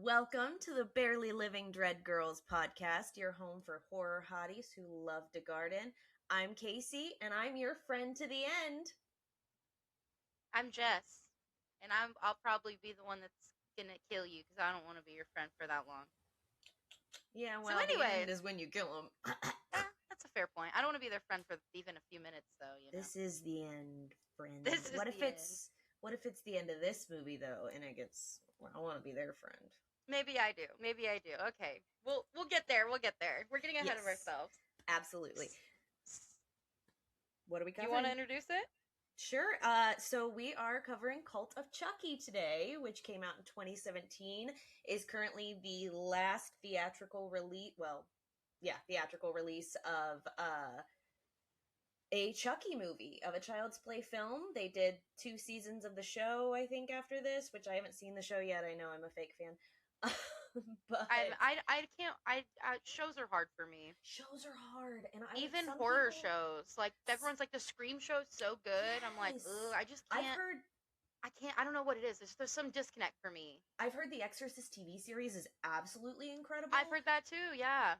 Welcome to the Barely Living Dread Girls podcast, your home for horror hotties who love to garden. I'm Casey, and I'm your friend to the end. I'm Jess, and I'll probably be the one that's gonna kill you because I don't want to be your friend for that long. Yeah, So well, the end anyways, is when you kill them. that's a fair point. I don't want to be their friend for even a few minutes, though. This is the end, friend. This is What if the end. it's the end of this movie though, and it gets? Well, I want to be their friend. Maybe I do. Maybe I do. Okay, we'll get there. We'll get there. We're getting ahead of Yes, ourselves. absolutely. What are we Do you want to covering? introduce it? Sure. So we are covering Cult of Chucky today, which came out in 2017, is currently the last theatrical release. Well, yeah, theatrical release of a Chucky movie, of a Child's Play film. They did 2 seasons of the show, I think, after this, which I haven't seen the show yet. I know I'm a fake fan. But I can't. Shows are hard for me. shows are hard, and Even some horror people, shows, like everyone's like the Scream show's so good. I'm like, ugh, yes, I just I've can't. heard I can't. I don't know what it is. There's some disconnect for me. I've heard the Exorcist TV series is absolutely I've incredible. heard that too. Yeah.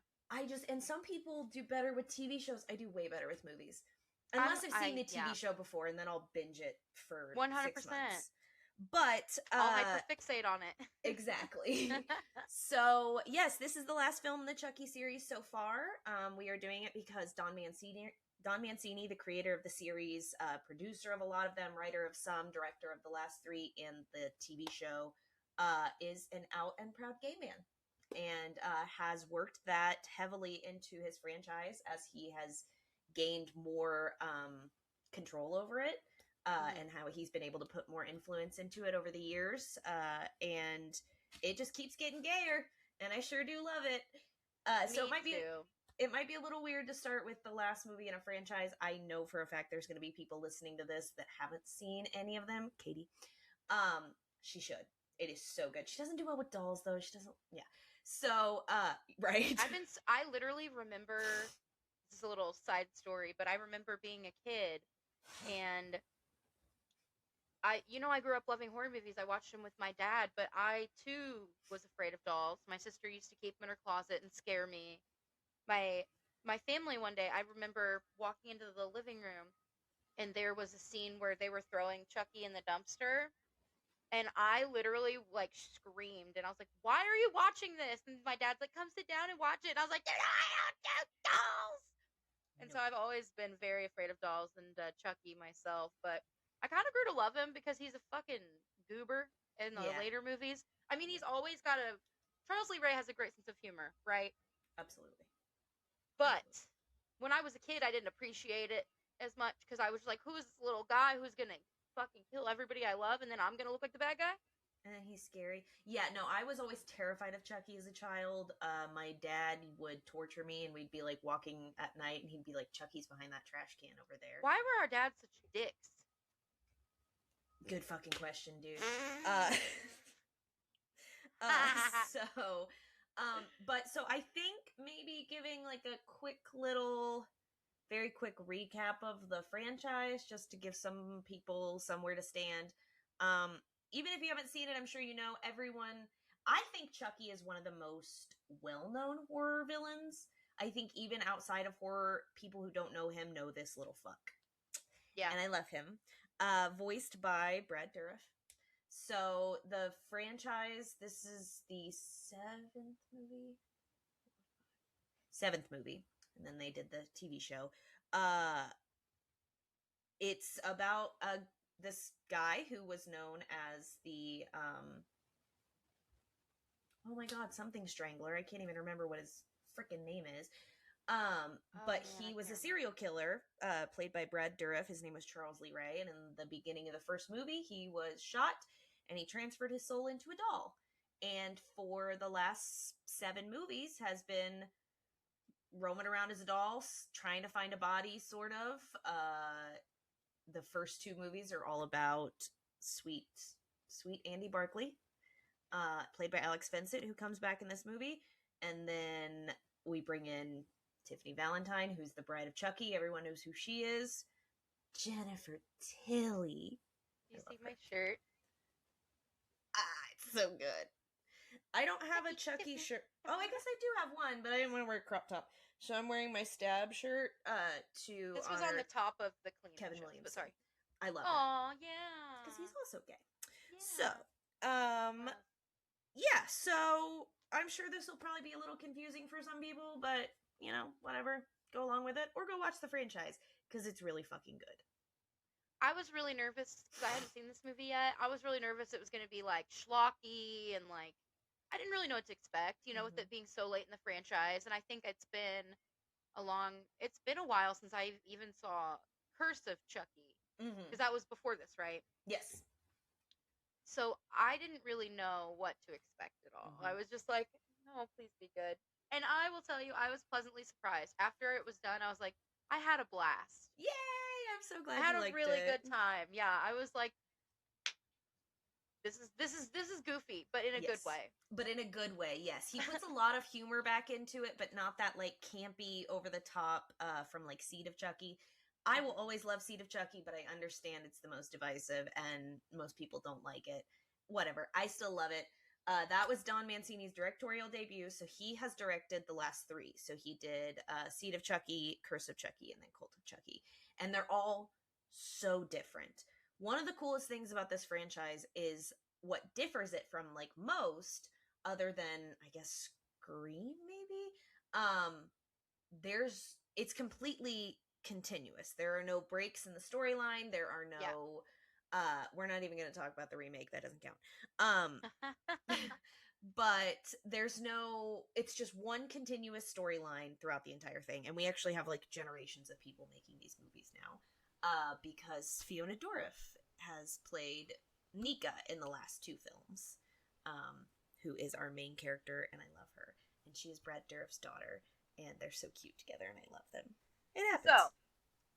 And some people do better with TV shows. I do way better with movies. Unless I've seen the TV Yeah. show before, and then I'll binge it for 6 100%. months. But, I'll hyperfixate on it. exactly. So, yes, this is the last film in the Chucky series so far. We are doing it because Don Mancini, the creator of the series, producer of a lot of them, writer of some, director of the last 3, and the TV show, is an out and proud gay man, and has worked that heavily into his franchise as he has gained more control over it, and how he's been able to put more influence into it over the years. And it just keeps getting gayer, and I sure do love it. So it might be a little weird to start with the last movie in a franchise. I know for a fact there's going to be people listening to this that haven't seen any of them. Katie, she should. It is so good. She doesn't do well with dolls though. She doesn't. Yeah. So, right. I literally remember, this is a little side story, but I remember being a kid and I grew up loving horror movies. I watched them with my dad, but I too was afraid of dolls. My sister used to keep them in her closet and scare me. My my family one day, I remember walking into the living room and there was a scene where they were throwing Chucky in the dumpster. And I literally like screamed and I was like, "Why are you watching this?" And my dad's like, "Come sit down and watch it." And I was like, "I don't do dolls." And so I've always been very afraid of dolls and Chucky myself. But I kind of grew to love him because he's a fucking goober in the Yeah. later movies. I mean, he's always got a. Charles Lee Ray has a great sense of humor, right? Absolutely. But when I was a kid, I didn't appreciate it as much because I was like, "Who is this little guy who's gonna fucking kill everybody I love, and then I'm gonna look like the bad guy?" And then he's scary. Yeah, no, I was always terrified of Chucky as a child. My dad would torture me, and we'd be like walking at night, and he'd be like, "Chucky's behind that trash can over there." Why were our dads such dicks? Good fucking question, dude. So, so I think maybe giving like a very quick recap of the franchise, just to give some people somewhere to stand. Even if you haven't seen it, I'm sure you know everyone. I think Chucky is one of the most well-known horror villains. I think even outside of horror, people who don't know him know this little fuck. Yeah. And I love him. Voiced by Brad Dourif. So the franchise, this is the seventh movie. And then they did the TV show. It's about this guy who was known as the oh my god, something strangler. I can't even remember what his freaking name is. But he was a serial killer, played by Brad Dourif. His name was Charles Lee Ray, and in the beginning of the first movie, he was shot, and he transferred his soul into a doll. And for the last 7 movies, has been roaming around as a doll, trying to find a body, sort of. The first 2 movies are all about sweet Andy Barclay, played by Alex Vincent, who comes back in this movie. And then we bring in Tiffany Valentine, who's the bride of Chucky. Everyone knows who she is. Jennifer Tilly. Do you see my shirt? It's so good. I don't have a Chucky shirt. Oh, I guess I do have one, but I didn't want to wear a crop top. So I'm wearing my Stab shirt to This was on honor the top of the clean Kevin shirt, but Williamson. sorry. I love him Oh because he's yeah. also gay. So, Yeah. um, Gross. yeah. So I'm sure this will probably be a little confusing for some people, but you know, whatever. Go along with it, or go watch the franchise because it's really fucking good. I was really nervous because I hadn't seen this movie yet. I was really nervous it was going to be like schlocky and like I didn't really know what to expect, with Mm-hmm. it being so late in the franchise. And I think it's been a while since I even saw Curse of Chucky Mm-hmm. because that was before this, right? Yes. So I didn't really know what to expect at all. I Mm-hmm. was just like, no, please be good. And I will tell you, I was pleasantly surprised. After it was done, I was like, I had a blast. Yay! I'm so I glad had you a liked really it. good time. Yeah, I was like, this is goofy, but in a good Yes. way. But in a good way, yes. He puts a lot of humor back into it, but not that like campy over the top from like Seed of Chucky. I will Mhm. always love Seed of Chucky, but I understand it's the most divisive and most people don't like it. Whatever. I still love it. That was Don Mancini's directorial debut, so he has directed the last three. So he did Seed of Chucky, Curse of Chucky, and then Cult of Chucky. And they're all so different. One of the coolest things about this franchise is what differs it from like most other than I guess Scream maybe there's it's completely continuous. There are no breaks in the storyline. There are Yeah. no we're not even going to talk about the remake, that doesn't count. Um but there's no it's just one continuous storyline throughout the entire thing, and we actually have like generations of people making these movies now because Fiona Dourif has played Nika in the last two films, who is our main character, and I love her, and she is Brad Dourif's daughter, and they're so cute together, and I love them. It So happens.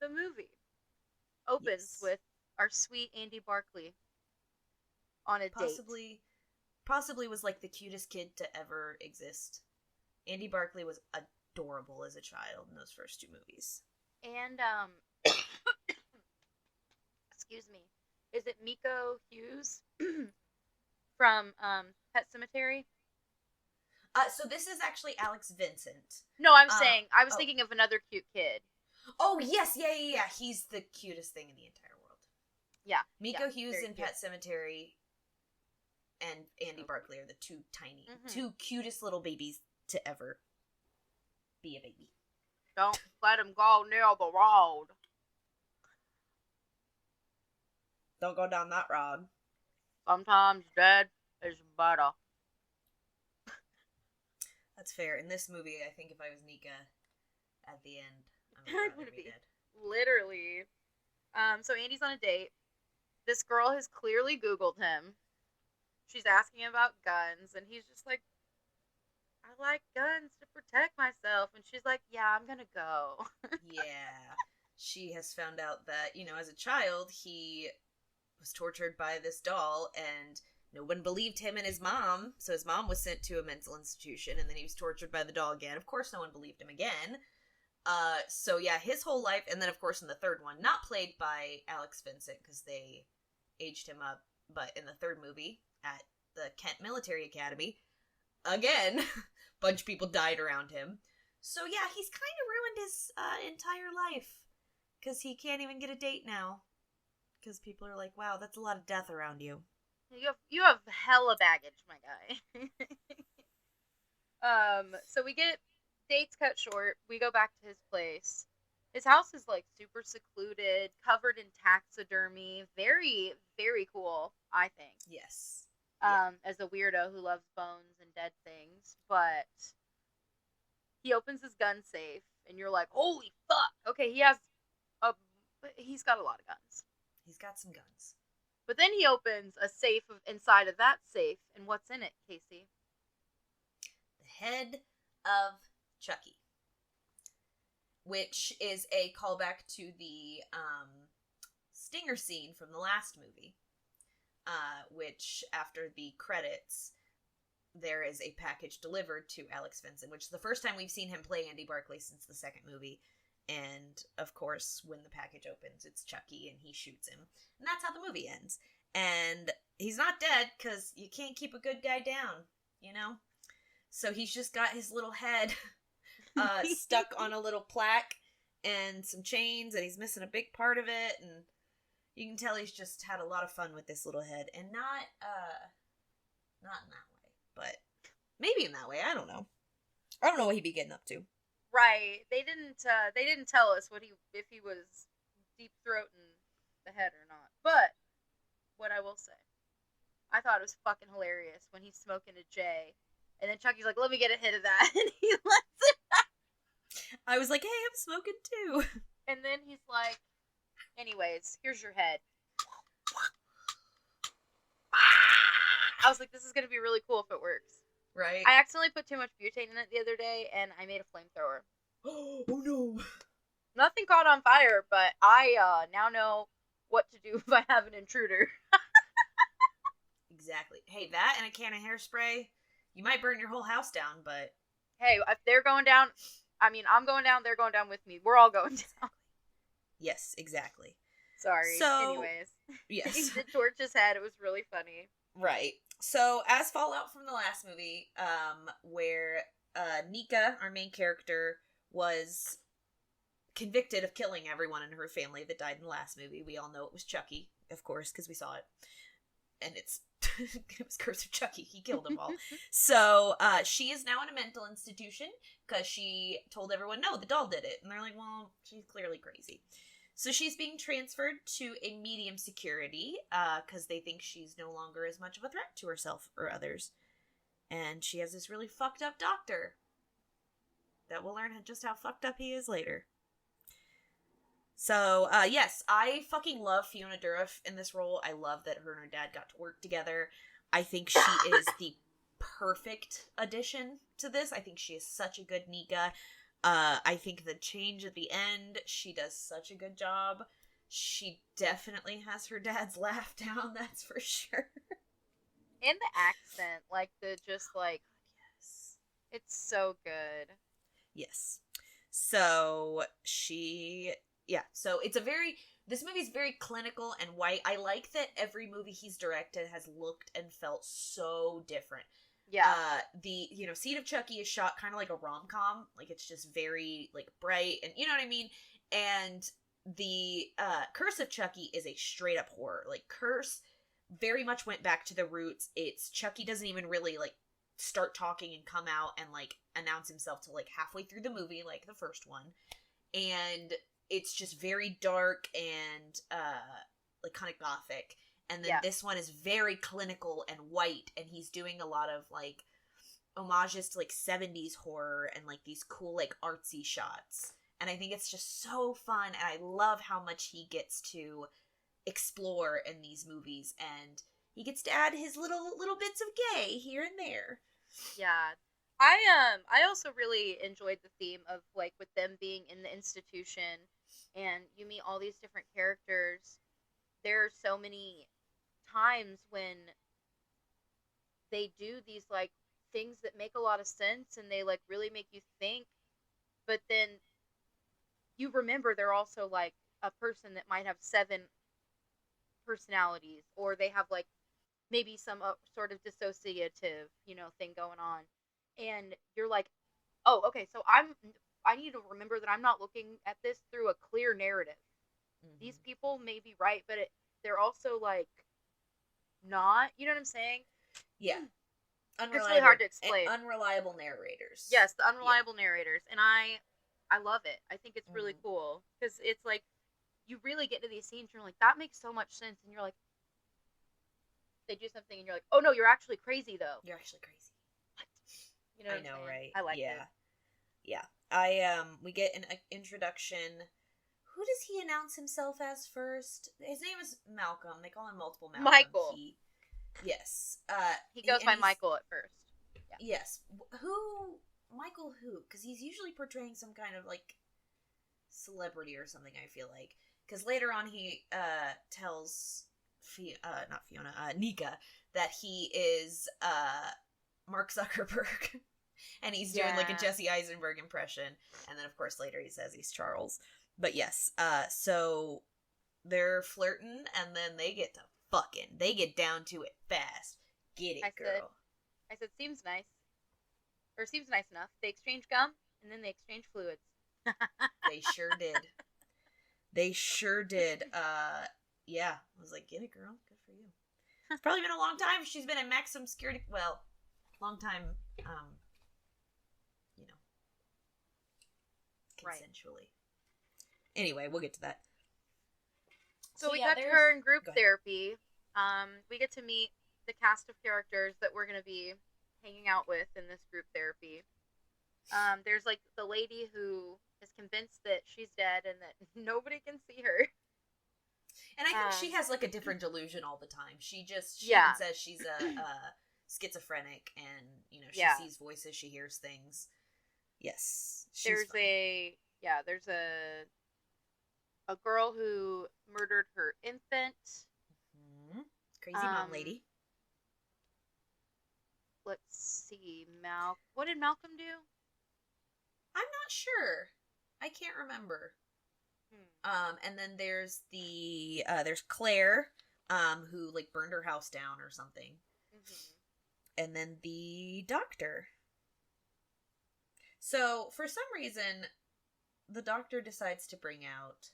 the movie opens Yes. with our sweet Andy Barkley on a date. Possibly was like the cutest kid to ever exist. Andy Barkley was adorable as a child in those first two movies. And excuse me, is it Miko Hughes from Pet Cemetery? So this is actually Alex Vincent. No, I'm Uh, saying I was oh, thinking of another cute kid. oh yes, yeah. He's the cutest thing in the entire world. Yeah, yeah, Miko Hughes very in cute. Pet Cemetery and Andy So Barkley are the hmm two cutest little babies to ever be a baby. don't let him go near the road. Don't go down that road. Sometimes dead is better. That's fair. In this movie, I think if I was Nika at the end, I would I'm rather gonna be be dead. literally. So Andy's on a date. This girl has clearly Googled him. She's asking him about guns, and he's just like, I like guns to protect myself. And she's like, yeah, I'm gonna go. Yeah. She has found out that, as a child, he was tortured by this doll, and no one believed him and his mom. So his mom was sent to a mental institution, and then he was tortured by the doll again. Of course, no one believed him again. So yeah, his whole life, and then of course in the third one, not played by Alex Vincent because they aged him up, but in the third movie at the Kent Military Academy, again, bunch of people died around him. So yeah, he's kind of ruined his entire life because he can't even get a date now because people are like, "Wow, that's a lot of death around you." You have hella baggage, my guy. So we get dates cut short. We go back to his place. His house is like super secluded, covered in taxidermy. Very, very cool, I think. Yes. Yeah. As a weirdo who loves bones and dead things, but he opens his gun safe, and you're like, "Holy fuck!" Okay, he's got a lot of guns. He's got some guns. But then he opens a safe inside of that safe, and what's in it, Casey? The head of Chucky, which is a callback to the stinger scene from the last movie, which after the credits, there is a package delivered to Alex Vincent, which is the first time we've seen him play Andy Barkley since the second movie. And, of course, when the package opens, it's Chucky, and he shoots him. And that's how the movie ends. And he's not dead, because you can't keep a good guy down. you know? So he's just got his little head stuck on a little plaque and some chains, and he's missing a big part of it, and you can tell he's just had a lot of fun with this little head, and not in that way, but maybe in that way. I don't know. I don't know what he'd be getting up to. Right. They didn't tell us if he was deep throating the head or not. But what I will say, I thought it was fucking hilarious when he's smoking a J, and then Chucky's like, "Let me get a hit of that," and he lets it. I was like, "Hey, I'm smoking too." And then he's like, "Anyways, here's your head." I was like, "This is gonna be really cool if it works." Right. I accidentally put too much butane in it the other day, and I made a flamethrower. Oh no. Nothing caught on fire, but I now know what to do if I have an intruder. Exactly. Hey, that and a can of hairspray, you might burn your whole house down, but... Hey, if they're going down, I mean, I'm going down, they're going down with me. We're all going down. Yes, exactly. Sorry. So, anyways. Yes. He did torch his head. It was really funny. Right. So, as fallout from the last movie, where Nika, our main character, was convicted of killing everyone in her family that died in the last movie. We all know it was Chucky, of course, because we saw it. And it was Curse of Chucky. He killed them all. So, she is now in a mental institution because she told everyone, no, the doll did it. And they're like, well, she's clearly crazy. So she's being transferred to a medium security because they think she's no longer as much of a threat to herself or others. And she has this really fucked up doctor that we'll learn just how fucked up he is later. So, yes, I fucking love Fiona Dourif in this role. I love that her and her dad got to work together. I think she is the perfect addition to this. I think she is such a good Nika. I think the change at the end, she does such a good job. She definitely has her dad's laugh down, that's for sure. And the accent, like the just like, Yes. It's so good. Yes. So so it's this movie's very clinical and white. I like that every movie he's directed has looked and felt so different. Yeah. The Seed of Chucky is shot kind of like a rom-com. Like, it's just very, like, bright, and you know what I mean? And the Curse of Chucky is a straight-up horror. Like, Curse very much went back to the roots. It's Chucky doesn't even really, like, start talking and come out and, like, announce himself till, like, halfway through the movie, like the first one. And it's just very dark and, like, kind of gothic. And then this one is very clinical and white, and he's doing a lot of, like, homages to, like, 70s horror and, like, these cool, like, artsy shots. And I think it's just so fun, and I love how much he gets to explore in these movies, and he gets to add his little bits of gay here and there. Yeah. I also really enjoyed the theme of, like, with them being in the institution, and you meet all these different characters. There are so many times when they do these, like, things that make a lot of sense and they, like, really make you think, but then you remember they're also, like, a person that might have 7 personalities, or they have, like, maybe some sort of dissociative, thing going on, and you're like, oh, okay, so I need to remember that I'm not looking at this through a clear narrative. Mm-hmm. These people may be right, but they're also, like, not, you know what I'm saying? Yeah. It's really hard to explain. Unreliable narrators. Yes, the unreliable narrators. And I love it. I think it's really cool. Because it's like, you really get to these scenes, and you're like, that makes so much sense. And you're like, they do something, and you're like, oh no, you're actually crazy, though. You're actually crazy. What? You know what I'm saying? Right? I like it. Yeah. We get an introduction. Who does he announce himself as first? His name is Malcolm. They call him multiple Malcolm. Michael. Yes. He goes by Michael at first. Yeah. Yes. Michael who? Because he's usually portraying some kind of, like, celebrity or something, I feel like. Because later on he tells Nika, that he is Mark Zuckerberg. And he's doing, like, a Jesse Eisenberg impression. And then, of course, later he says he's Charles. But yes, so they're flirting, and then they get to fucking. They get down to it fast. Get it, girl. I said, seems nice. Or seems nice enough. They exchange gum, and then they exchange fluids. They sure did. They sure did. Yeah. I was like, get it, girl. Good for you. It's probably been a long time. She's been in maximum security. Well, long time, you know, consensually. Right. Anyway, we'll get to that. So we got her in group therapy. We get to meet the cast of characters that we're going to be hanging out with in this group therapy. There's like the lady who is convinced that she's dead and that nobody can see her. And I think she has like a different delusion all the time. She even says she's a schizophrenic, and she sees voices, she hears things. Yes, there's a girl who murdered her infant. Mm-hmm. Crazy mom lady. Let's see, what did Malcolm do? I'm not sure. I can't remember. And then there's there's Claire, who like burned her house down or something. Mm-hmm. And then the doctor. So for some reason, the doctor decides to bring out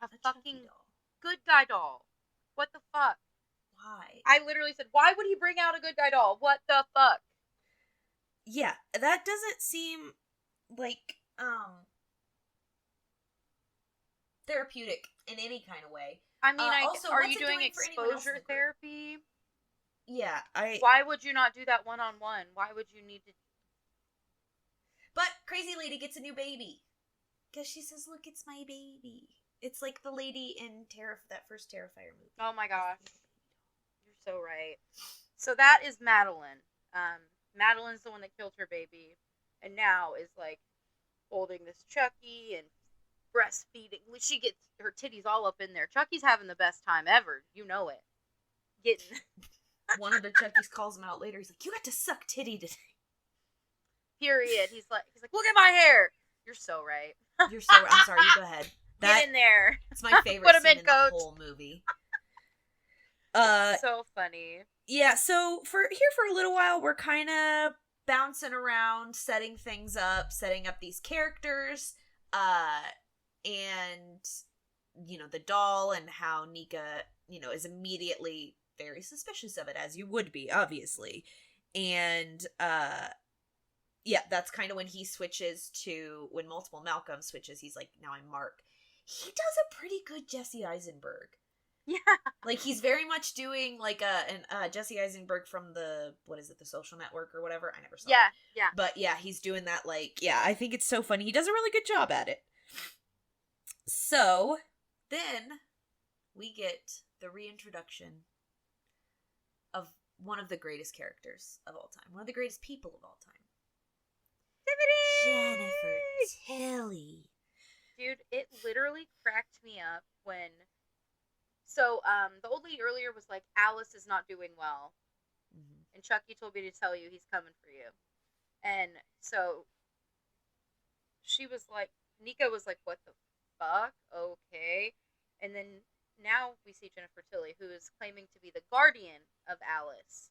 a fucking good guy doll. What the fuck? Why? I literally said, why would he bring out a good guy doll? What the fuck? Yeah, that doesn't seem like therapeutic in any kind of way. I mean, also, are you doing exposure therapy? Yeah, Why would you not do that one-on-one? Why would you need to? But crazy lady gets a new baby because she says, "Look, it's my baby." It's like the lady in that first Terrifier movie. Oh my gosh, you're so right. So that is Madeline. Madeline's the one that killed her baby, and now is like holding this Chucky and breastfeeding. She gets her titties all up in there. Chucky's having the best time ever. You know it. Getting one of the Chuckies calls him out later. He's like, "You got to suck titty today." Period. He's like, look at my hair. You're so right. You're so right. I'm sorry. You go ahead. Get in there. It's my favorite scene in the whole movie. So funny. Yeah. So for a little while, we're kind of bouncing around, setting things up, setting up these characters, and the doll, and how Nika, is immediately very suspicious of it, as you would be, obviously, and yeah, that's kind of when he switches to when multiple Malcolm switches. He's like, now I'm Mark. He does a pretty good Jesse Eisenberg. Yeah, like he's very much doing like a Jesse Eisenberg from the The Social Network or whatever. I never saw. Yeah, it. Yeah. But yeah, he's doing that. Like, yeah, I think it's so funny. He does a really good job at it. So then we get the reintroduction of one of the greatest characters of all time, one of the greatest people of all time. Jennifer Tilly. Dude, it literally cracked me up when... So, the old lady earlier was like, Alice is not doing well. Mm-hmm. And Chucky told me to tell you he's coming for you. And so, she was like, Nika was like, what the fuck? Okay. And then now we see Jennifer Tilly, who is claiming to be the guardian of Alice,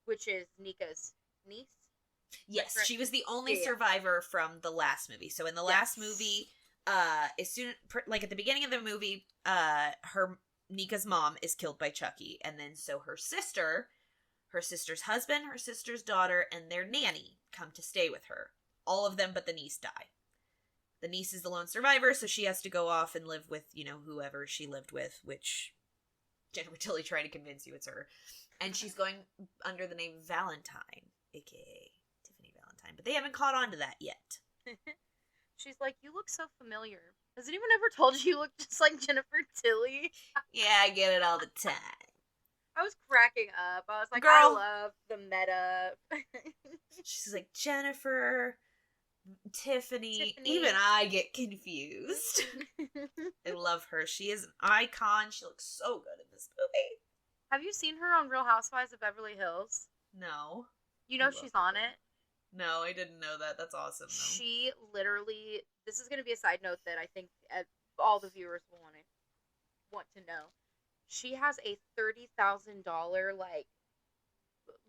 which is Nika's niece. Yes, she was the only survivor from the last movie. So in the last movie, as soon like at the beginning of the movie, Nika's mom is killed by Chucky, and then so her sister's husband, her sister's daughter, and their nanny come to stay with her. All of them but the niece die. The niece is the lone survivor, so she has to go off and live with, whoever she lived with, which Jennifer Tilly tried to convince you it's her. And she's going under the name Valentine, aka but they haven't caught on to that yet. She's like, you look so familiar. Has anyone ever told you look just like Jennifer Tilly? Yeah, I get it all the time. I was cracking up. I was like, Girl. I love the meta. She's like, Jennifer, Tiffany. Even I get confused. I love her. She is an icon. She looks so good in this movie. Have you seen her on Real Housewives of Beverly Hills? No. You know she's on it? No, I didn't know that. That's awesome, though. She literally... This is going to be a side note that I think all the viewers will want to know. She has a $30,000,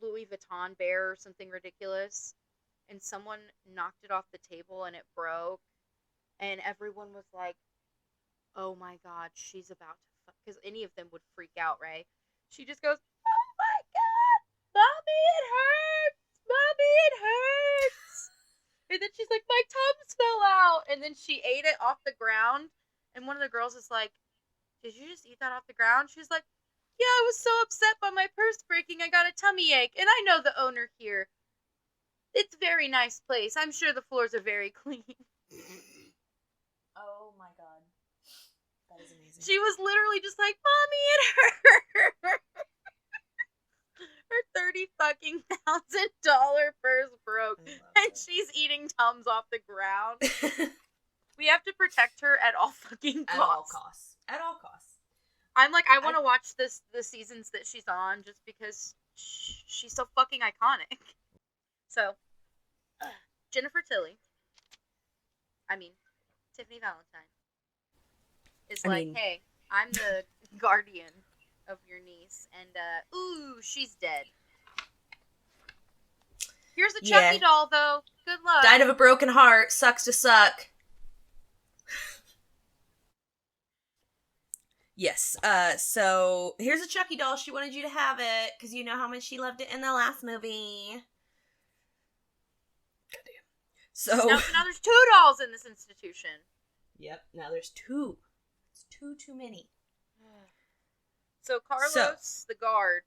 Louis Vuitton bear or something ridiculous, and someone knocked it off the table and it broke, and everyone was like, "Oh my god, she's about to fuck," because any of them would freak out, right? She just goes, "Oh my god, mommy, it hurts, mommy, it hurts," and then she's like, "My Tums fell out," and then she ate it off the ground, and one of the girls is like, "Did you just eat that off the ground?" She's like, "Yeah, I was so upset by my purse breaking, I got a tummy ache, and I know the owner here. It's a very nice place. I'm sure the floors are very clean." Oh my god. That is amazing. She was literally just like, "Mommy, it hurt." Her $30,000 purse broke, and she's eating Tums off the ground. We have to protect her at all fucking costs. At all costs. At all costs. I'm like, I want to watch the seasons that she's on just because she's so fucking iconic. So, Jennifer Tilly, I mean, Tiffany Valentine, is hey, I'm the guardian of your niece, and, ooh, she's dead. Here's a Chucky doll, though. Good luck. Died of a broken heart. Sucks to suck. Yes, so here's a Chucky doll. She wanted you to have it, because you know how much she loved it in the last movie. Goddamn. So now there's 2 dolls in this institution. Yep, now there's 2. It's too many. So Carlos, the guard,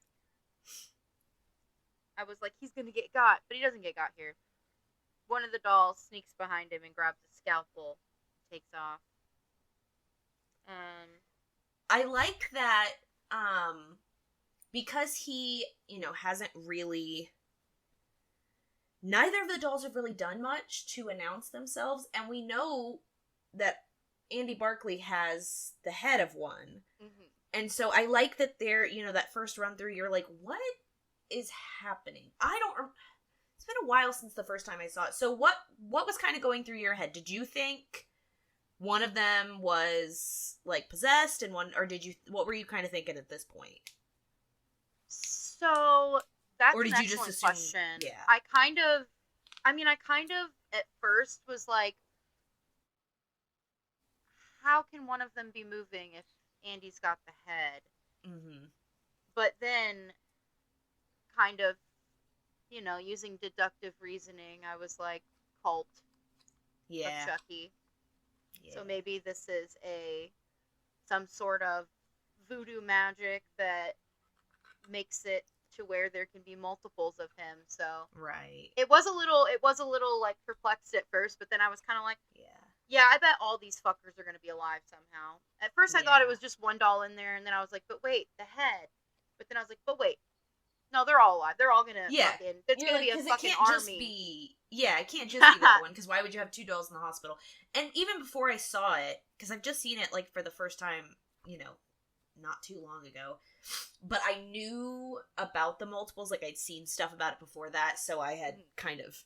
I was like, he's gonna get got, but he doesn't get got here. One of the dolls sneaks behind him and grabs a scalpel, takes off. I like that, because he, hasn't really... Neither of the dolls have really done much to announce themselves, and we know that Andy Barclay has the head of one. Mm-hmm. And so I like that they're, that first run through, you're like, what is happening? It's been a while since the first time I saw it. So what was kind of going through your head? Did you think one of them was, like, possessed, and what were you kind of thinking at this point? So, that's an excellent question. Yeah. I kind of, at first was like, how can one of them be moving if Andy's got the head? Mm-hmm. But then, kind of, using deductive reasoning, I was like, cult of Chucky. Yeah. So maybe this is some sort of voodoo magic that makes it to where there can be multiples of him. So right. It was a little like perplexed at first, but then I was kind of like, yeah, I bet all these fuckers are gonna be alive somehow. At first, I thought it was just one doll in there, and then I was like, but wait, the head. But then I was like, but wait, no, they're all alive. They're all gonna fucking. It's gonna be a fucking army. It can't just be that one, because why would you have 2 dolls in the hospital? And even before I saw it, because I've just seen it, like, for the first time, not too long ago, but I knew about the multiples, like, I'd seen stuff about it before that, so I had kind of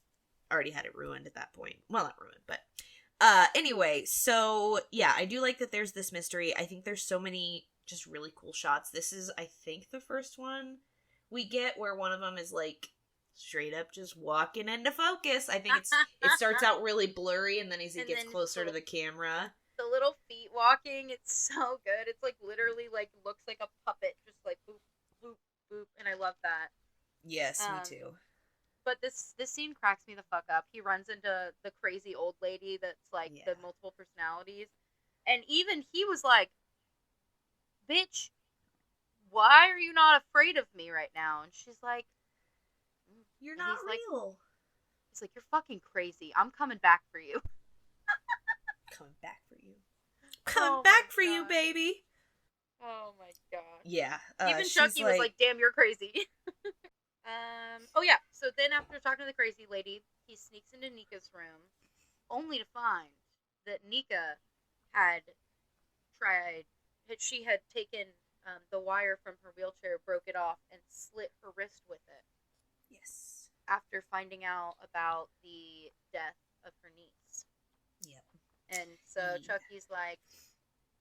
already had it ruined at that point. Well, not ruined, but, anyway, so, yeah, I do like that there's this mystery. I think there's so many just really cool shots. This is, I think, the first one we get where one of them is, like, straight up just walking into focus. I think it starts out really blurry, and then as it gets closer to the camera, the little feet walking, it's so good. It's like literally like looks like a puppet, just like boop boop boop, and I love that. Yes, me too. But this scene cracks me the fuck up. He runs into the crazy old lady that's like the multiple personalities, and even he was like, "Bitch, why are you not afraid of me right now?" And she's like, "You're not real." He's like, "You're fucking crazy. I'm coming back for you." Coming back for you. Coming back for you, baby. Oh my god. Yeah. Even Chucky was like, "Damn, you're crazy." Oh yeah. So then after talking to the crazy lady, he sneaks into Nika's room, only to find that Nika had she had taken the wire from her wheelchair, broke it off, and slit her wrist with it. Yes. After finding out about the death of her niece. Yep. And so Chucky's like,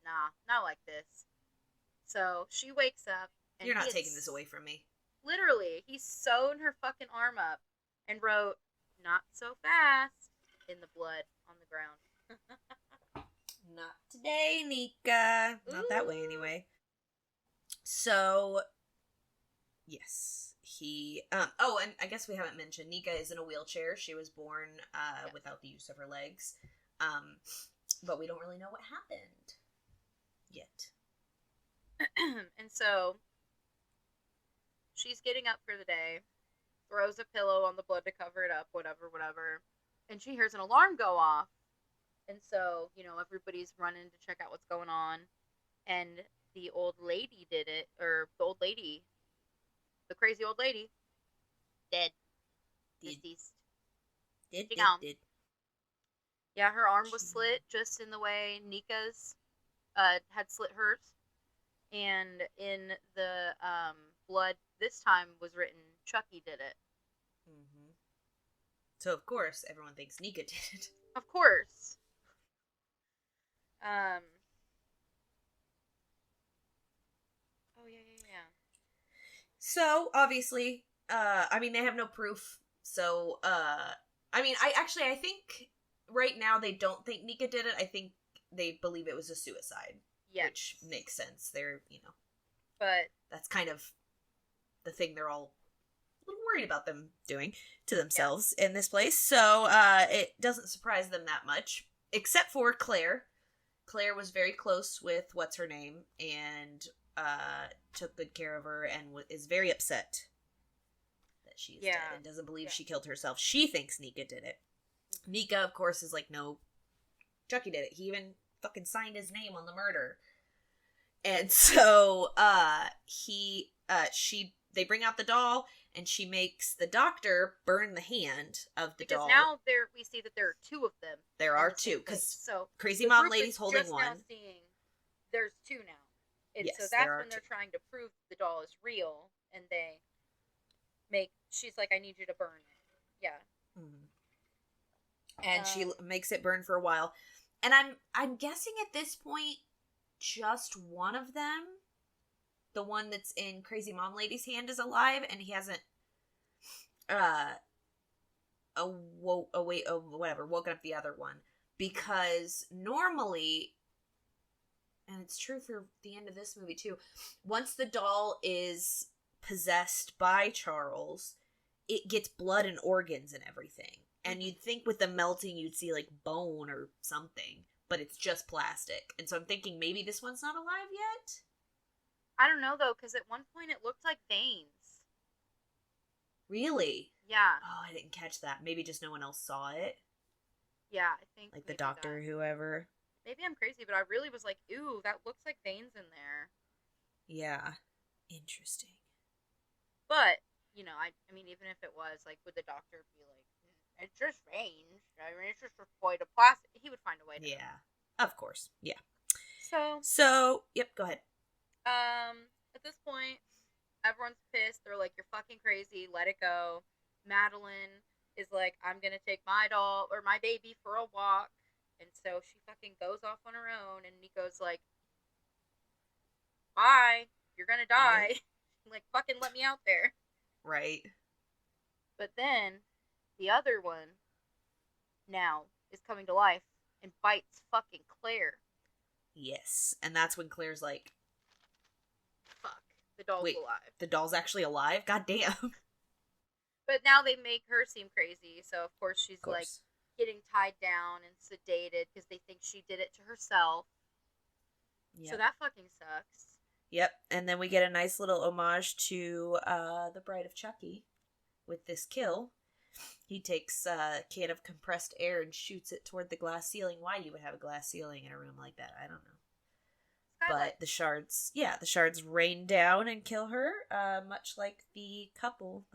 nah, not like this. So she wakes up. And you're not taking this away from me. literally, he sewn her fucking arm up and wrote, "Not so fast," in the blood on the ground. Not today, Nika. Not that way, anyway. So, yes, he. Oh, and I guess we haven't mentioned Nika is in a wheelchair. She was born without the use of her legs, but we don't really know what happened yet. And so she's getting up for the day, throws a pillow on the blood to cover it up, whatever, and she hears an alarm go off. And so, everybody's running to check out what's going on. And the old lady did it, or the crazy old lady, dead. Deceased. Did. Yeah, her arm was slit just in the way Nika's had slit hers. And in the blood this time was written, Chucky did it. Mm-hmm. So, of course, everyone thinks Nika did it. Of course. Oh, yeah. So, obviously, they have no proof. So, I think right now they don't think Nika did it. I think they believe it was a suicide. Yes. Which makes sense. They're, But that's kind of the thing they're all a little worried about them doing to themselves in this place. So, it doesn't surprise them that much. Except for Claire. Claire was very close with what's-her-name and took good care of her and is very upset that she's dead and doesn't believe she killed herself. She thinks Nika did it. Nika, of course, is like, no, Chucky did it. He even fucking signed his name on the murder. And so they bring out the doll and she makes the doctor burn the hand of the doll. Because now we see that there are two of them. There are two, because Crazy Mom Lady's holding one. Now seeing there's two now. And so that's when they're trying to prove the doll is real, and she's like, I need you to burn it. Yeah. Mm-hmm. And she makes it burn for a while. And I'm guessing at this point, just one of them, the one that's in Crazy Mom Lady's hand, is alive, and he hasn't woken up the other one. Because normally, and it's true for the end of this movie too, once the doll is possessed by Charles, it gets blood and organs and everything. And you'd think with the melting you'd see like bone or something, but it's just plastic. And so I'm thinking maybe this one's not alive yet? I don't know though, because at one point it looked like veins. Really? Yeah. Oh, I didn't catch that. Maybe just no one else saw it. Yeah, I think like the doctor or whoever. Maybe I'm crazy, but I really was like, ooh, that looks like veins in there. Yeah. Interesting. But, I mean, even if it was, like, would the doctor be like, it's just veins. I mean, it's just a void of plastic. He would find a way to. Yeah. Of course. Yeah. So, yep, go ahead. At this point, everyone's pissed. They're like, you're fucking crazy. Let it go. Madeline is like, I'm gonna take my doll or my baby for a walk. And so she fucking goes off on her own, and Nico's like, bye, you're gonna die. Right. Like, fucking let me out there. Right. But then, the other one, now, is coming to life and bites fucking Claire. Yes, and that's when Claire's like, fuck, the doll's alive. The doll's actually alive? God damn. But now they make her seem crazy, so of course she's like getting tied down and sedated because they think she did it to herself. Yep. So that fucking sucks. Yep, and then we get a nice little homage to the Bride of Chucky with this kill. He takes a can of compressed air and shoots it toward the glass ceiling. Why you would have a glass ceiling in a room like that, I don't know. Skylight. But the shards rain down and kill her, much like the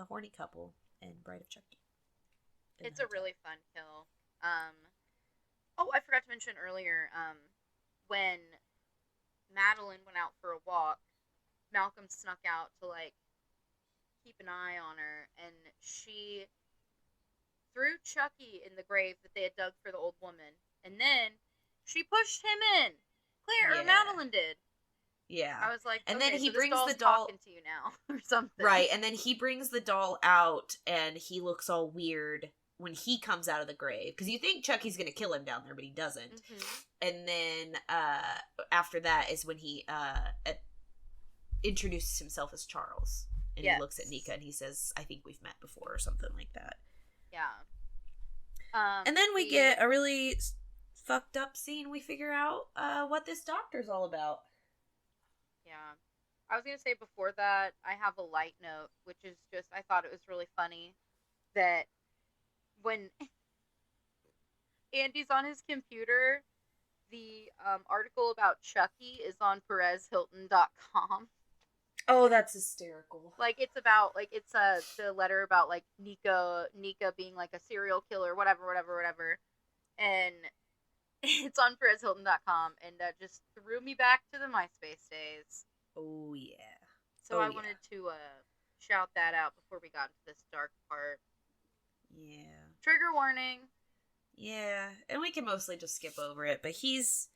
horny couple in Bride of Chucky. It's a really fun kill. I forgot to mention earlier, when Madeline went out for a walk, Malcolm snuck out to, like, keep an eye on her, and she threw Chucky in the grave that they had dug for the old woman, and then she pushed him in. Claire, or Madeline did. Yeah. I was like, And okay, then he so this brings the doll's doll. talking to you now, or something. Right, and then he brings the doll out, and he looks all weird when he comes out of the grave. Because you think Chucky's gonna kill him down there, but he doesn't. And then, after that is when he, introduces himself as Charles. And he looks at Nika and he says, I think we've met before, or something like that. Yeah. And then we get a really fucked up scene. We figure out what this doctor's all about. Yeah. I was going to say before that, I have a light note, which is just, I thought it was really funny that when Andy's on his computer, the article about Chucky is on PerezHilton.com. Oh, that's hysterical. Like, it's about, like, it's the letter about, like, Nika being, like, a serial killer, whatever. And it's on PerezHilton.com, and that just threw me back to the MySpace days. Oh, yeah. So I wanted to shout that out before we got into this dark part. Yeah. Trigger warning. Yeah, and we can mostly just skip over it, but he's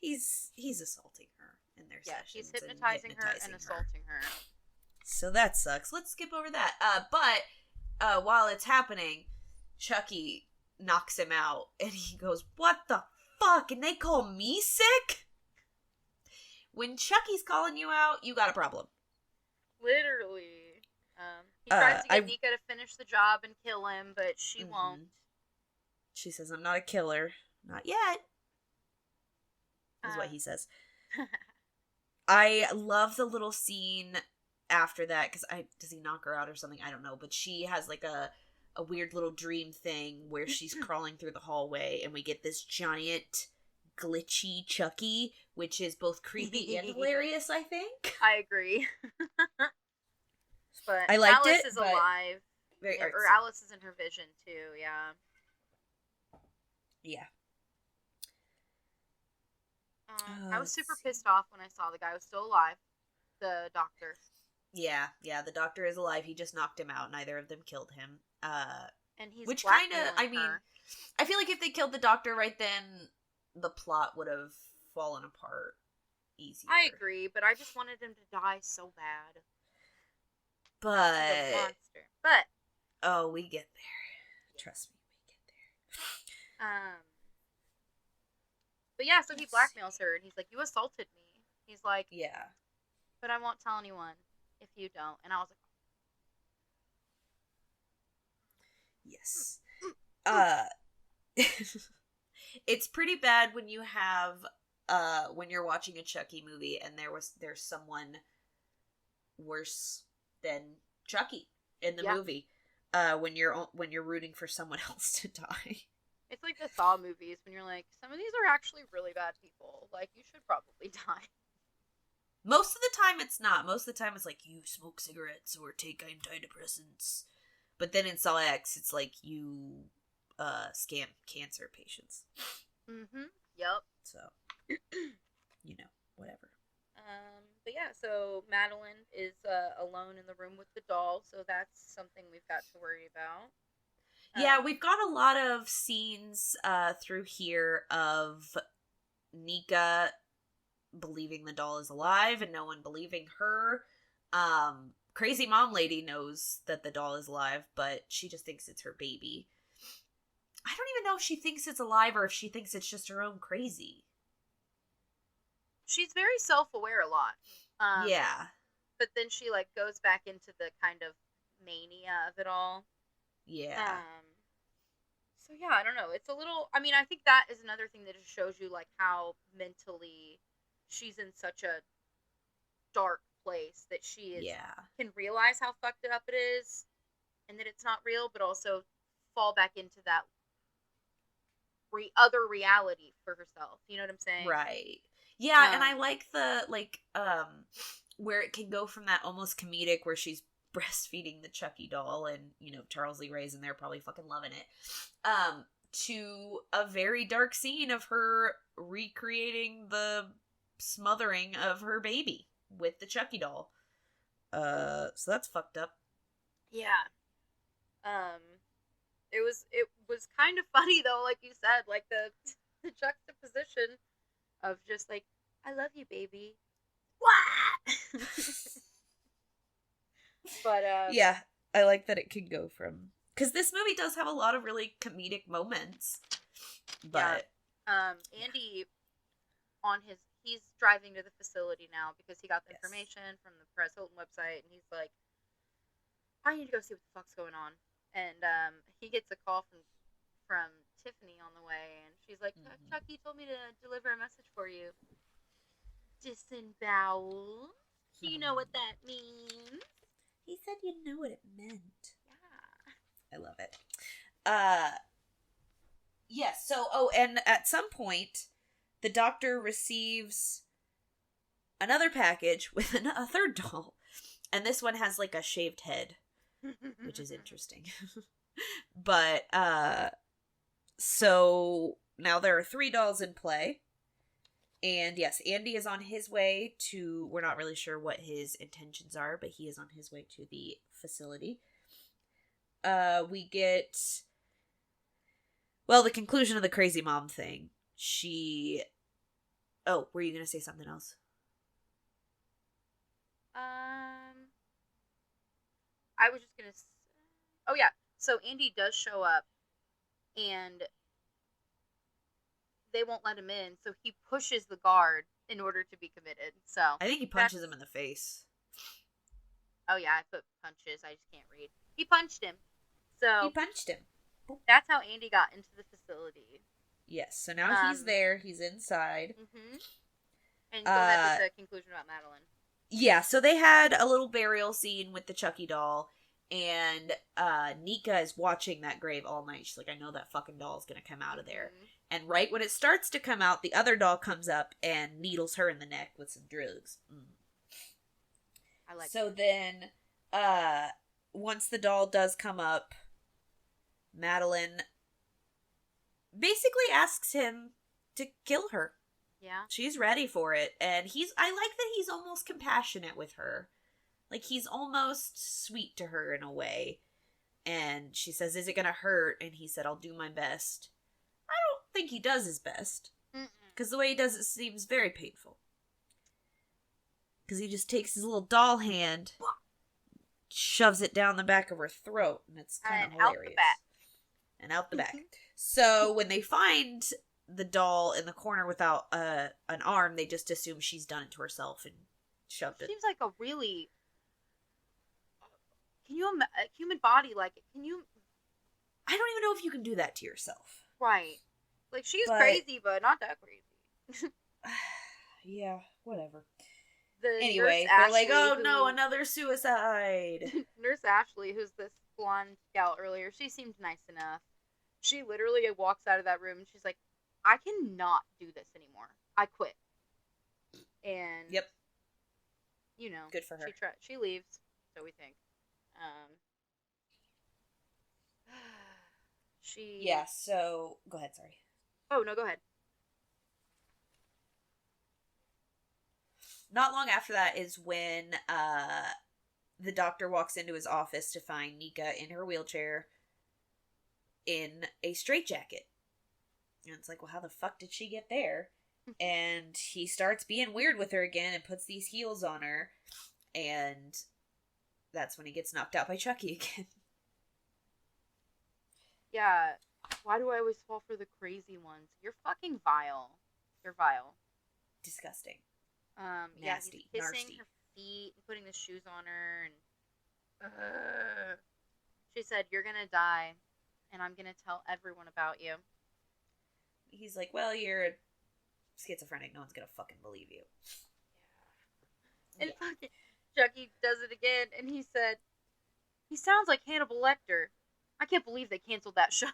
assaulting her in their sessions. He's hypnotizing her and assaulting her. So that sucks. Let's skip over that. But while it's happening, Chucky knocks him out, and he goes, "What the fuck? And they call me sick?" When Chucky's calling you out, you got a problem. Literally. He tries to get Nika to finish the job and kill him, but she won't. She says, "I'm not a killer. Not yet." Is what he says. I love the little scene after that, because does he knock her out or something? I don't know, but she has like a weird little dream thing where she's crawling through the hallway, and we get this giant glitchy Chucky, which is both creepy and hilarious, I think. I agree. But I liked Alice it, is alive. Or Alice is in her vision too, yeah. Yeah. I was super pissed off when I saw the guy was still alive. The doctor. Yeah, the doctor is alive. He just knocked him out. Neither of them killed him. And he's which kind of, blackmailing I mean, her. I feel like if they killed the doctor right then, the plot would have fallen apart easier. I agree, but I just wanted him to die so bad. But the monster. But oh, we get there. Trust me, we get there. But yeah, so he blackmails her, and he's like, "You assaulted me." He's like, "Yeah, but I won't tell anyone if you don't." And I was like, "Yes." It's pretty bad when you have when you're watching a Chucky movie and there's someone worse than Chucky in the movie. When you're rooting for someone else to die. It's like the Saw movies when you're like, some of these are actually really bad people. Like, you should probably die. Most of the time it's not. Most of the time it's like, you smoke cigarettes or take antidepressants. But then in Saw X, it's like you scam cancer patients. Mm-hmm. Yep. So, whatever. But yeah, so Madeline is alone in the room with the doll, so that's something we've got to worry about. Yeah, we've got a lot of scenes through here of Nika believing the doll is alive and no one believing her. Crazy mom lady knows that the doll is alive, but she just thinks it's her baby. I don't even know if she thinks it's alive or if she thinks it's just her own crazy. She's very self-aware a lot. Yeah. But then she, like, goes back into the kind of mania of it all. Yeah. So yeah, I don't know. It's a little, I mean, I think that is another thing that just shows you, like, how mentally she's in such a dark place that she can realize how fucked up it is and that it's not real, but also fall back into that other reality for herself. You know what I'm saying? Right. Yeah, and I like the, like, where it can go from that almost comedic where she's breastfeeding the Chucky doll and, Charles Lee Ray's in there probably fucking loving it, to a very dark scene of her recreating the smothering of her baby with the Chucky doll. So that's fucked up. Yeah. It was kind of funny though, like you said, like the juxtaposition of just like, I love you, baby. But Yeah, I like that it can go from, because this movie does have a lot of really comedic moments. But Andy he's driving to the facility now because he got the information from the Perez Hilton website, and he's like, I need to go see what the fuck's going on. And he gets a call from Tiffany on the way, and she's like, Chucky told me to deliver a message for you. Disembowel. Do you know what that means? He said you know what it meant. Yeah. I love it. Yes, so, and at some point, the doctor receives another package with a third doll. And this one has, like, a shaved head, which is interesting. But, so now there are 3 dolls in play. And yes, Andy is on his way to, we're not really sure what his intentions are, but he is on his way to the facility. We get, well, the conclusion of the crazy mom thing. Oh, were you going to say something else? I was just going to, oh yeah, so Andy does show up, and they won't let him in, so he pushes the guard in order to be committed. So I think he punches him in the face. Oh yeah, I put punches. I just can't read. He punched him. So he punched him. That's how Andy got into the facility. Yes. So now he's there. He's inside. Mm-hmm. And go ahead with the conclusion about Madeline. Yeah. So they had a little burial scene with the Chucky doll. And Nika is watching that grave all night. She's like, I know that fucking doll is going to come out of there. And right when it starts to come out, the other doll comes up and needles her in the neck with some drugs. I like so that. Then, once the doll does come up, Madeline basically asks him to kill her. Yeah. She's ready for it. And I like that he's almost compassionate with her. Like, he's almost sweet to her in a way. And she says, is it gonna hurt? And he said, I'll do my best. I don't think he does his best. Because the way he does it seems very painful. Because he just takes his little doll hand, shoves it down the back of her throat, and it's kind of hilarious. Out the back. And out the back. So when they find the doll in the corner without an arm, they just assume she's done it to herself and shoved it. Seems like a really... Can you imagine a human body like it? Can you? I don't even know if you can do that to yourself. Right. Like, she's crazy, but not that crazy. Yeah, whatever. Anyway, they're like, oh no, another suicide. Nurse Ashley, who's this blonde gal earlier, she seemed nice enough. She literally walks out of that room and she's like, I cannot do this anymore. I quit. And yep. You know, good for her. She leaves, so we think. Yeah, so go ahead, sorry. Oh, no, go ahead. Not long after that is when the doctor walks into his office to find Nika in her wheelchair in a straitjacket. And it's like, well, how the fuck did she get there? And he starts being weird with her again and puts these heels on her. And that's when he gets knocked out by Chucky again. Yeah. Why do I always fall for the crazy ones? You're fucking vile. You're vile. Disgusting. Nasty. Yeah, he's kissing nasty. her feet and putting the shoes on her, and she said, "You're gonna die, and I'm gonna tell everyone about you." He's like, "Well, you're schizophrenic. No one's gonna fucking believe you." Yeah. And fucking Chucky does it again, and he said, "He sounds like Hannibal Lecter." I can't believe they canceled that show.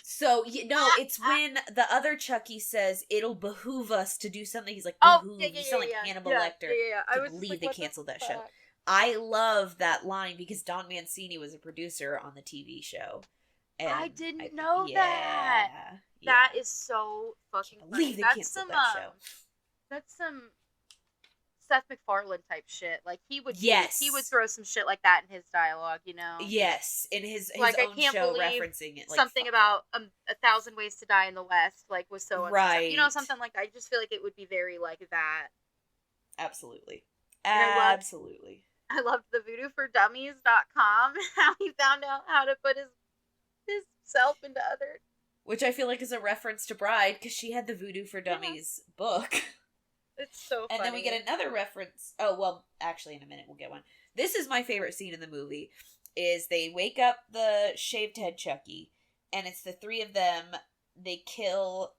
So, no, it's when the other Chucky says, it'll behoove us to do something. He's like, behoove. Oh, you sound like Hannibal Lecter. Yeah. I was believe like, they canceled that show. I love that line because Don Mancini was a producer on the TV show. And I didn't know that. Yeah. That is so fucking funny. They canceled that show. That's some Seth MacFarlane type shit. Like, he would throw some shit like that in his dialogue, you know? Yes, in his like, own show referencing it. Like, something about 1,000 Ways to Die in the West, like, was so right. You know, something like that. I just feel like it would be very like that. Absolutely. And Absolutely. I loved the voodooForDummies.com, how he found out how to put his self into others. Which I feel like is a reference to Bride, because she had the Voodoo for Dummies book. It's so funny. And then we get another reference. Oh, well, actually, in a minute we'll get one. This is my favorite scene in the movie, is they wake up the shaved head Chucky, and it's the three of them. They kill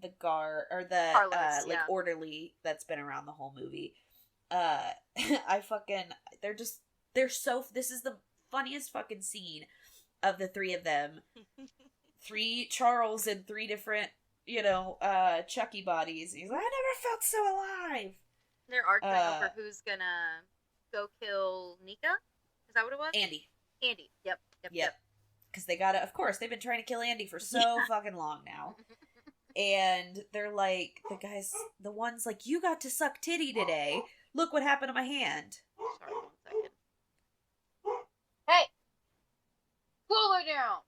the guard, or the Carlos, orderly that's been around the whole movie. This is the funniest fucking scene of the three of them. Three Charles in three different, Chucky bodies. He's like, I never felt so alive. They're arguing over who's gonna go kill Nika. Is that what it was? Andy. Yep. Because they gotta, of course, they've been trying to kill Andy for so fucking long now. And they're like, the one's like, you got to suck titty today. Look what happened to my hand. Sorry, 1 second. Hey! Cool her down!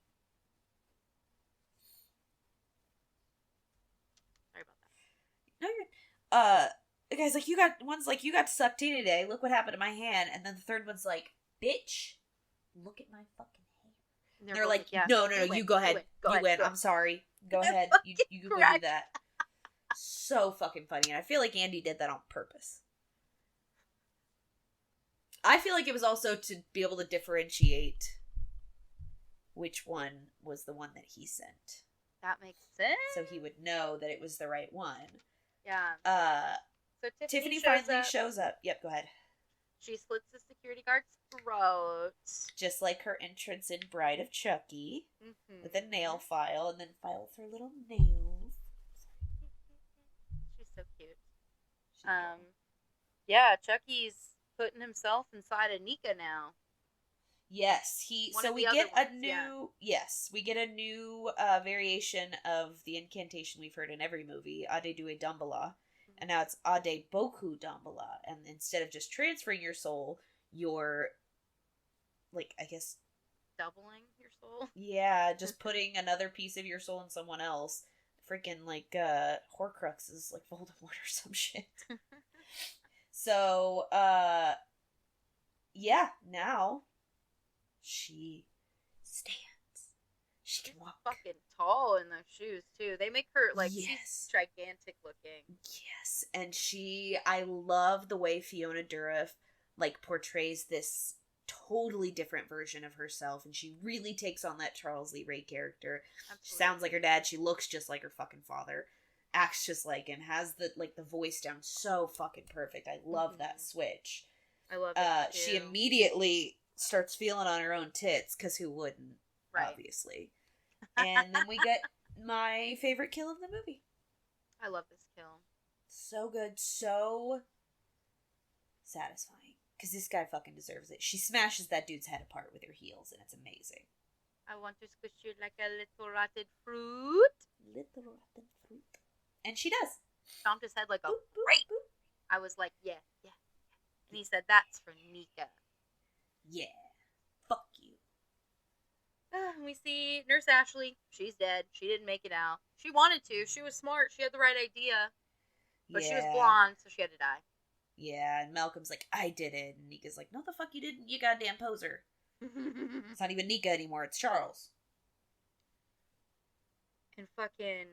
Sorry about that. No, the guy's like, you got to suck titty today. Look what happened to my hand. And then the third one's like, bitch, look at my fucking hair. They're like, no, you go ahead. You win. I'm sorry. Go ahead. You go do that. So fucking funny. And I feel like Andy did that on purpose. I feel like it was also to be able to differentiate which one was the one that he sent. That makes sense. So he would know that it was the right one. Yeah. So Tiffany finally shows up. Yep, go ahead. She slits the security guard's throat. Just like her entrance in Bride of Chucky. Mm-hmm. With a nail file, and then files her little nails. She's so cute. Yeah, Chucky's putting himself inside of Nika now. Yes, we get a new variation of the incantation we've heard in every movie, Ade Due Dambala, and now it's Ade Boku Dambala, and instead of just transferring your soul, you're, like, I guess, doubling your soul? Yeah, just putting another piece of your soul in someone else. Freaking, like, Horcrux is like Voldemort or some shit. So, yeah, now she stands. She can walk. Fucking tall in those shoes, too. They make her, like, she's gigantic looking. Yes, and I love the way Fiona Dourif, like, portrays this totally different version of herself, and she really takes on that Charles Lee Ray character. Absolutely. She sounds like her dad, she looks just like her fucking father, acts just like him, has the voice down so fucking perfect. I love that switch. I love it too. She immediately starts feeling on her own tits, because who wouldn't, obviously. And then we get my favorite kill of the movie. I love this kill. So good, so satisfying. Because this guy fucking deserves it. She smashes that dude's head apart with her heels, and it's amazing. I want to squish you like a little rotted fruit. Little rotten fruit. And she does. Stomped his head like a great. I was like, yeah. And he said, that's for Nika. Yeah. Fuck you. We see Nurse Ashley. She's dead. She didn't make it out. She wanted to. She was smart. She had the right idea. But she was blonde, so she had to die. Yeah, and Malcolm's like, I did it. And Nika's like, no the fuck you didn't, you goddamn poser. It's not even Nika anymore, it's Charles. And fucking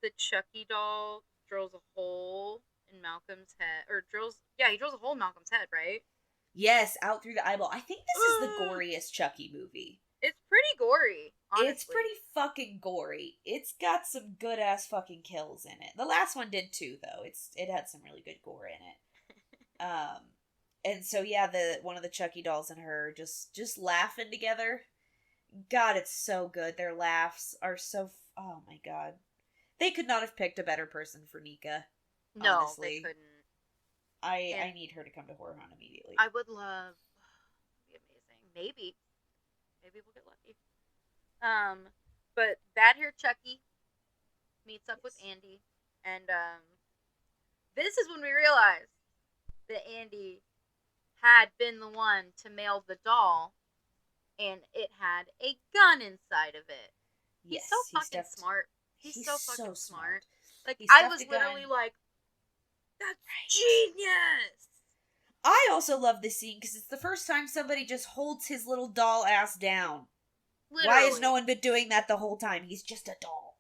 the Chucky doll drills a hole in Malcolm's head. He drills a hole in Malcolm's head, right? Yes, out through the eyeball. I think this is the goriest Chucky movie. It's pretty gory, honestly. It's pretty fucking gory. It's got some good ass fucking kills in it. The last one did too, though. It had some really good gore in it. And so yeah, one of the Chucky dolls and her just laughing together. God, it's so good. Their laughs are so. Oh my god, they could not have picked a better person for Nika. No, honestly. They couldn't. I need her to come to Horror Hunt immediately. I would love. It'd be amazing. Maybe we'll get lucky. But bad hair Chucky meets up with Andy, and this is when we realize that Andy had been the one to mail the doll, and it had a gun inside of it. He's so fucking smart. He's so fucking smart. Like, I was literally like, that's genius! I also love this scene because it's the first time somebody just holds his little doll ass down. Literally. Why has no one been doing that the whole time? He's just a doll.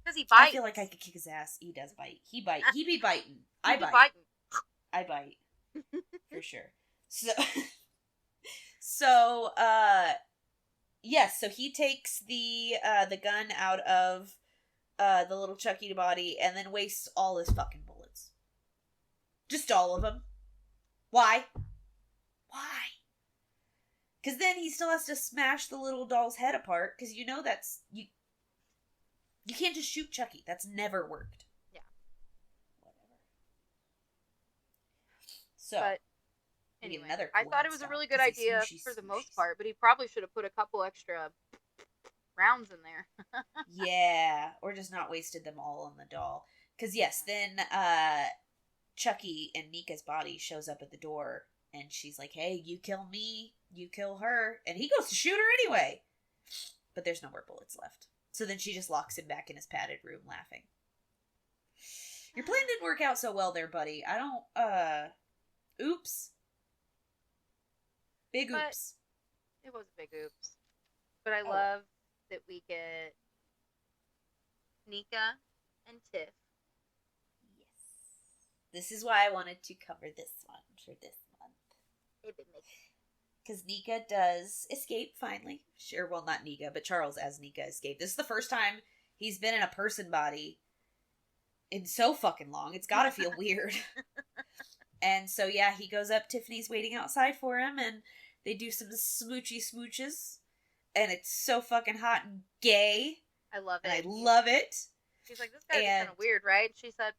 Because he bites. I feel like I could kick his ass. He does bite. He bite. He be biting. He I be bite. biting. I bite. For sure. Yes, so he takes the gun out of the little Chucky body and then wastes all his fucking bullets. Just all of them. Why? Why? Because then he still has to smash the little doll's head apart, because you know that's... You can't just shoot Chucky. That's never worked. Yeah. Whatever. So... But anyway, I thought it was a really good idea for the most part, but he probably should have put a couple extra rounds in there. Yeah, or just not wasted them all on the doll. Because yes, then Chucky and Nika's body shows up at the door, and she's like, hey, you kill me, you kill her, and he goes to shoot her anyway. But there's no more bullets left. So then she just locks him back in his padded room laughing. Your plan didn't work out so well there, buddy. I don't, oops. Big oops. It was a big oops. But I love that we get Nika and Tiff. Yes. This is why I wanted to cover this one for this month. Because Nika does escape finally. Sure, well, not Nika, but Charles as Nika escaped. This is the first time he's been in a person body in so fucking long. It's gotta feel weird. And so, yeah, he goes up. Tiffany's waiting outside for him, and they do some smoochy smooches. And it's so fucking hot and gay. I love it. And I love it. She's like, this guy's kind of weird, right? She said,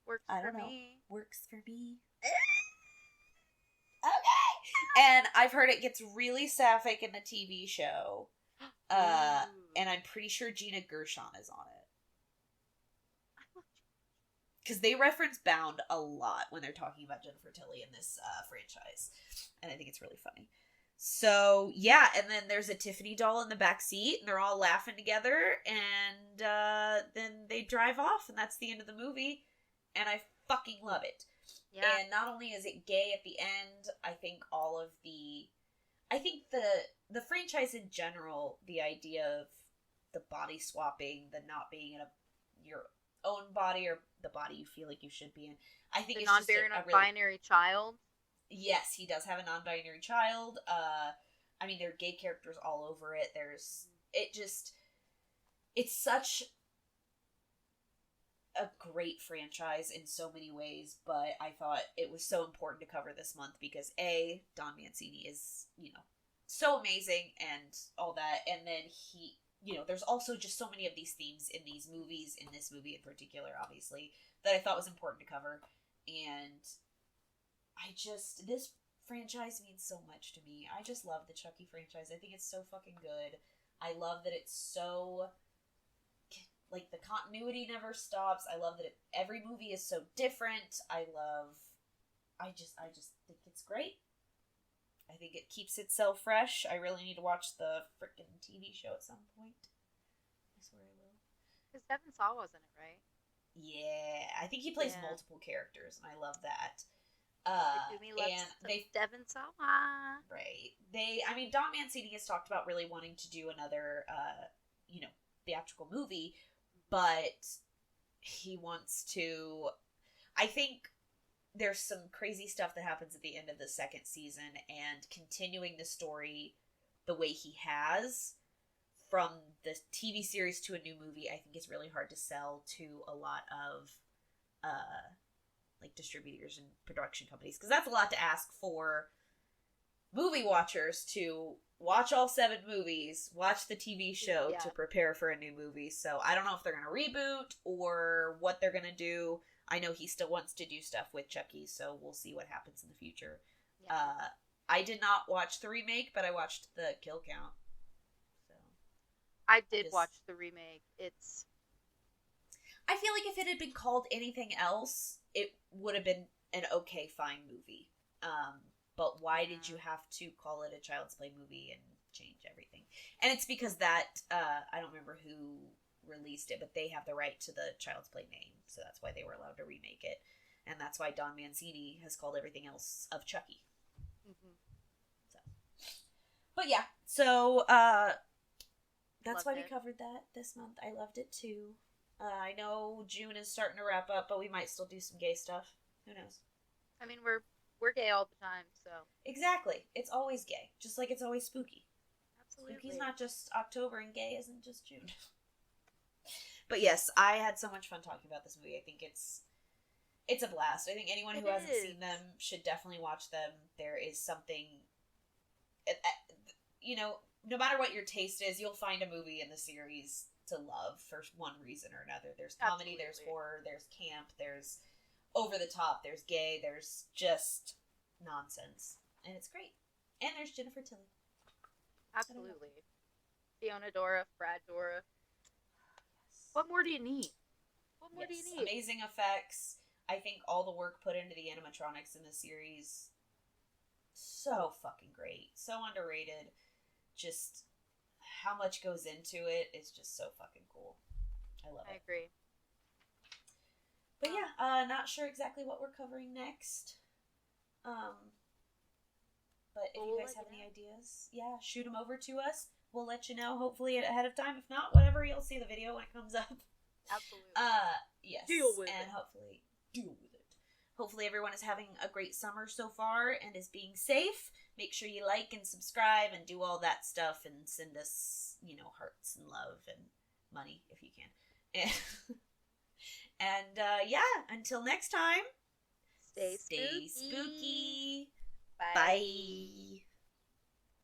works for me. Works for me. Okay. And I've heard it gets really sapphic in the TV show. And I'm pretty sure Gina Gershon is on it. Because they reference Bound a lot when they're talking about Jennifer Tilly in this franchise. And I think it's really funny. So, yeah, and then there's a Tiffany doll in the back seat, and they're all laughing together, and then they drive off, and that's the end of the movie, and I fucking love it. Yeah. And not only is it gay at the end, I think the franchise in general, the idea of the body swapping, the not being in your own body or the body you feel like you should be in, I think the it's non-binary child. Yes, he does have a non-binary child. I mean, there are gay characters all over it. It's such a great franchise in so many ways, but I thought it was so important to cover this month because A, Don Mancini is, so amazing and all that, and then he, there's also just so many of these themes in these movies, in this movie in particular, obviously, that I thought was important to cover, and this franchise means so much to me. I just love the Chucky franchise. I think it's so fucking good. I love that it's so, the continuity never stops. I love that every movie is so different. I just think it's great. I think it keeps itself fresh. I really need to watch the frickin' TV show at some point. I swear I will. Because Devin Sawa was in it, right? Yeah. I think he plays multiple characters, and I love that. Devin Sawa. Right. Don Mancini has talked about really wanting to do another, theatrical movie, but he wants to, I think there's some crazy stuff that happens at the end of the second season, and continuing the story the way he has from the TV series to a new movie, I think is really hard to sell to a lot of, distributors and production companies, because that's a lot to ask for movie watchers to watch all 7 movies, watch the TV show to prepare for a new movie. So I don't know if they're going to reboot or what they're going to do. I know he still wants to do stuff with Chucky, so we'll see what happens in the future. Yeah. I did not watch the remake, but I watched the kill count. So I did watch the remake. I feel like if it had been called anything else, it would have been an okay, fine movie. But why did you have to call it a Child's Play movie and change everything? And it's because that, I don't remember who released it, but they have the right to the Child's Play name, so that's why they were allowed to remake it. and that's why Don Mancini has called everything else of Chucky. Mm-hmm. So, but yeah, so that's why we covered that this month. I loved it too. I know June is starting to wrap up, but we might still do some gay stuff. Who knows? I mean, we're gay all the time, so exactly. It's always gay, just like it's always spooky. absolutely. Spooky's not just October, and gay isn't just June. But yes, I had so much fun talking about this movie. I think it's a blast. I think anyone who hasn't seen them should definitely watch them. There is something, you know, no matter what your taste is, you'll find a movie in the series to love for one reason or another. There's comedy, there's horror, there's camp, there's over the top, there's gay, there's just nonsense. And it's great. And there's Jennifer Tilly. Absolutely. Fiona Dora, Brad Dora. Yes. What more do you need? What more do you need? Amazing effects. I think all the work put into the animatronics in the series, so fucking great. So underrated. Just how much goes into it is just so fucking cool. I love it. I agree. But yeah, not sure exactly what we're covering next. But if you guys have any ideas, yeah, shoot them over to us. We'll let you know, hopefully ahead of time. If not, whatever, you'll see the video when it comes up. Absolutely. Yes. Deal with it. Hopefully deal with it. Hopefully everyone is having a great summer so far and is being safe. Make sure you like and subscribe and do all that stuff and send us, hearts and love and money if you can. And yeah, until next time, stay spooky. Bye. Bye.